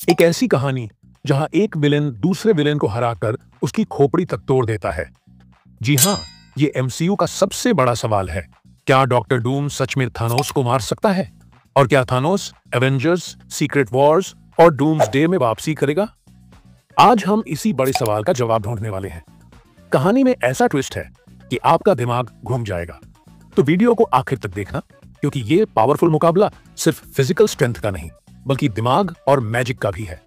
एक ऐसी कहानी जहां एक विलेन दूसरे विलेन को हराकर उसकी खोपड़ी तक तोड़ देता है। जी हाँ, ये एमसीयू का सबसे बड़ा सवाल है। क्या डॉक्टर डूम सच में थानोस को मार सकता है? और क्या थानोस एवेंजर्स, सीक्रेट वॉर्स और डूम्सडे में वापसी करेगा? आज हम इसी बड़े सवाल का जवाब ढूंढने वाले हैं। कहानी में ऐसा ट्विस्ट है कि आपका दिमाग घूम जाएगा। तो वीडियो को आखिर तक देखना, क्योंकि ये पावरफुल मुकाबला सिर्फ फिजिकल स्ट्रेंथ का नहीं, बल्कि दिमाग और मैजिक का भी है।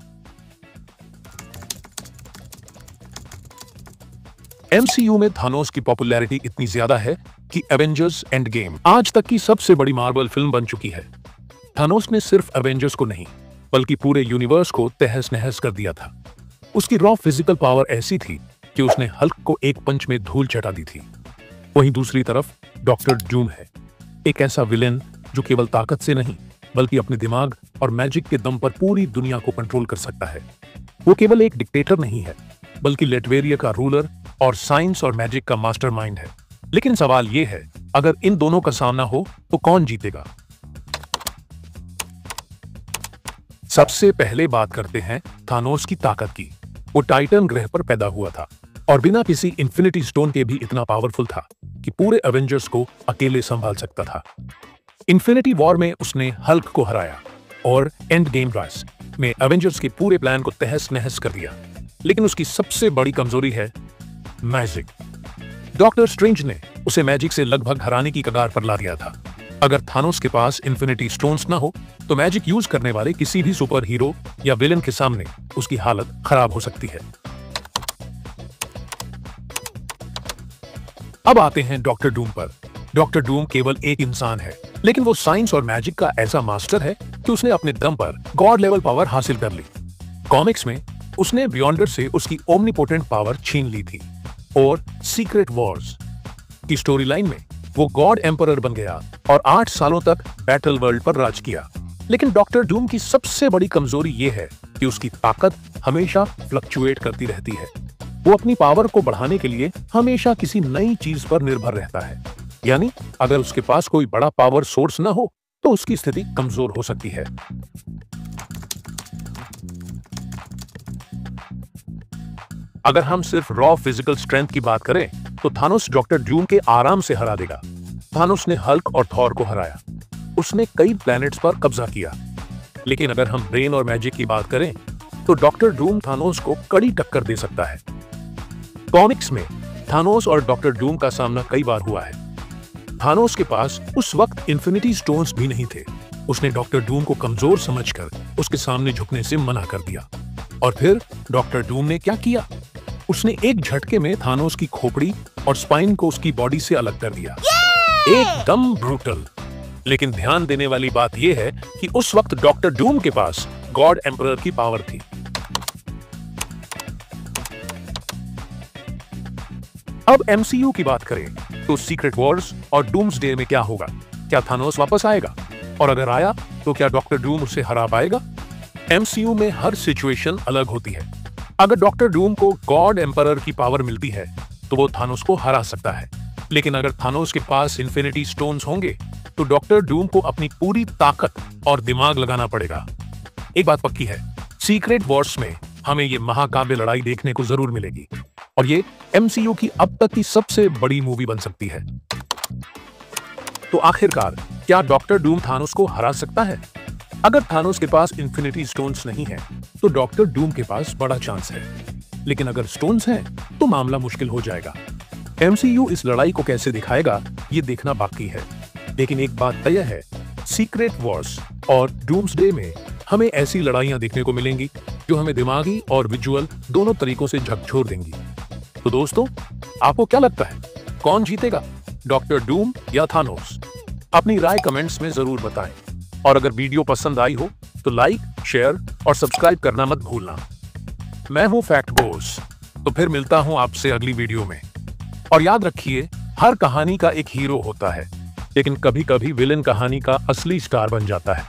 एमसीयू में थानोस की पॉपुलैरिटी इतनी ज्यादा है कि एवेंजर्स एंड गेम आज तक की सबसे बड़ी मार्वल फिल्म बन चुकी है। थानोस ने सिर्फ एवेंजर्स को नहीं, बल्कि पूरे यूनिवर्स को तहस नहस कर दिया था। उसकी रॉ फिजिकल पावर ऐसी थी कि उसने हल्क को एक पंच में धूल चटा दी थी। वहीं दूसरी तरफ डॉक्टर डूम है, एक ऐसा विलेन जो केवल ताकत से नहीं, बल्कि अपने दिमाग और मैजिक के दम पर पूरी दुनिया को कंट्रोल कर सकता है। वो केवल एक डिक्टेटर नहीं है, बल्कि लेटवेरिया का रूलर और साइंस और मैजिक का मास्टरमाइंड है। लेकिन सवाल ये है, अगर इन दोनों का सामना हो तो कौन जीतेगा? सबसे पहले बात करते हैं थानोस की ताकत की। वो टाइटन ग्रह पर पैदा हुआ था और बिना किसी इन्फिनिटी स्टोन के भी इतना पावरफुल था कि पूरे एवेंजर्स को अकेले संभाल सकता था। इन्फिनिटी वॉर में उसने हल्क को हराया और एंड गेम राइस में एवेंजर्स के पूरे प्लान को तहस नहस कर दिया। लेकिन उसकी सबसे बड़ी कमजोरी है मैजिक। डॉक्टर स्ट्रेंज ने उसे मैजिक से लगभग हराने की कगार पर ला दिया था। अगर थानोस के पास इन्फिनिटी स्टोन्स ना हो तो मैजिक यूज करने वाले किसी भी सुपर हीरो या विलेन के सामने उसकी हालत खराब हो सकती है। अब आते हैं डॉक्टर डूम पर। डॉक्टर डूम केवल एक इंसान है, लेकिन वो साइंस और मैजिक का ऐसा मास्टर है कि उसने अपने दम पर गॉड लेवल पावर हासिल कर ली। कॉमिक्स में उसने बियॉन्डर से उसकी ओमनीपोटेंट पावर छीन ली थी और सीक्रेट वॉर्स की स्टोरी लाइन में वो गॉड एम्परर बन गया और 8 सालों तक बैटल वर्ल्ड पर राज किया। लेकिन डॉक्टर डूम की सबसे बड़ी कमजोरी ये है कि उसकी ताकत हमेशा फ्लक्चुएट करती रहती है। वो अपनी पावर को बढ़ाने के लिए हमेशा किसी नई चीज पर निर्भर रहता है। यानी अगर उसके पास कोई बड़ा पावर सोर्स ना हो तो उसकी स्थिति कमजोर हो सकती है। अगर हम सिर्फ रॉ फिजिकल स्ट्रेंथ की बात करें तो थानोस डॉक्टर डूम के आराम से हरा देगा। थानोस ने हल्क और थॉर को हराया, उसने कई प्लैनेट्स पर कब्जा किया। लेकिन अगर हम ब्रेन और मैजिक की बात करें तो डॉक्टर डूम थानोस को कड़ी टक्कर दे सकता है। कॉमिक्स में थानोस और डॉक्टर डूम का सामना कई बार हुआ है। थानोस के पास उस वक्त इन्फिनिटी स्टोन्स भी नहीं थे। उसने डॉक्टर डूम को कमजोर समझकर उसके सामने झुकने से मना कर दिया। और फिर डॉक्टर डूम ने क्या किया? उसने एक झटके में थानोस की खोपड़ी और स्पाइन को उसकी बॉडी से अलग कर दिया। एकदम ब्रूटल। लेकिन ध्यान देने वाली बात यह है कि उस वक्त डॉक्टर डूम के पास गॉड एम्परर की पावर थी। अब एमसीयू की बात करें तो सीक्रेट वॉर्स और डूम्सडे में क्या होगा? क्या थानोस वापस आएगा? और अगर आया तो क्या डॉक्टर डूम उसे हरा पाएगा? एमसीयू में हर सिचुएशन अलग होती है। अगर डॉक्टर डूम को गॉड एम्परर की पावर मिलती है तो वो थानोस को हरा सकता है। लेकिन अगर थानोस के पास इन्फिनिटी स्टोन्स होंगे तो डॉक्टर डूम को अपनी पूरी ताकत और दिमाग लगाना पड़ेगा। एक बात पक्की है, सीक्रेट वॉर्स में हमें ये महाकाव्य लड़ाई देखने को जरूर मिलेगी और ये एमसीयू की अब तक की सबसे बड़ी मूवी बन सकती है। तो आखिरकार क्या डॉक्टर डूम थानोस को हरा सकता है? अगर थानोस के पास इन्फिनिटी स्टोन्स नहीं है तो डॉक्टर डूम के पास बड़ा चांस है। लेकिन अगर स्टोन्स हैं तो मामला मुश्किल हो जाएगा। एमसीयू इस लड़ाई को कैसे दिखाएगा ये देखना बाकी है। लेकिन एक बात तय है, सीक्रेट वॉर्स और डूम्सडे में हमें ऐसी लड़ाइयां देखने को मिलेंगी जो हमें दिमागी और विजुअल दोनों तरीकों से झकझोर देंगी। तो दोस्तों, आपको क्या लगता है, कौन जीतेगा, डॉक्टर डूम या थानोस? अपनी राय कमेंट्स में जरूर बताएं। और अगर वीडियो पसंद आई हो तो लाइक, शेयर और सब्सक्राइब करना मत भूलना। मैं हूं फैक्ट बॉस, तो फिर मिलता हूं आपसे अगली वीडियो में। और याद रखिए, हर कहानी का एक हीरो होता है, लेकिन कभी कभी विलेन कहानी का असली स्टार बन जाता है।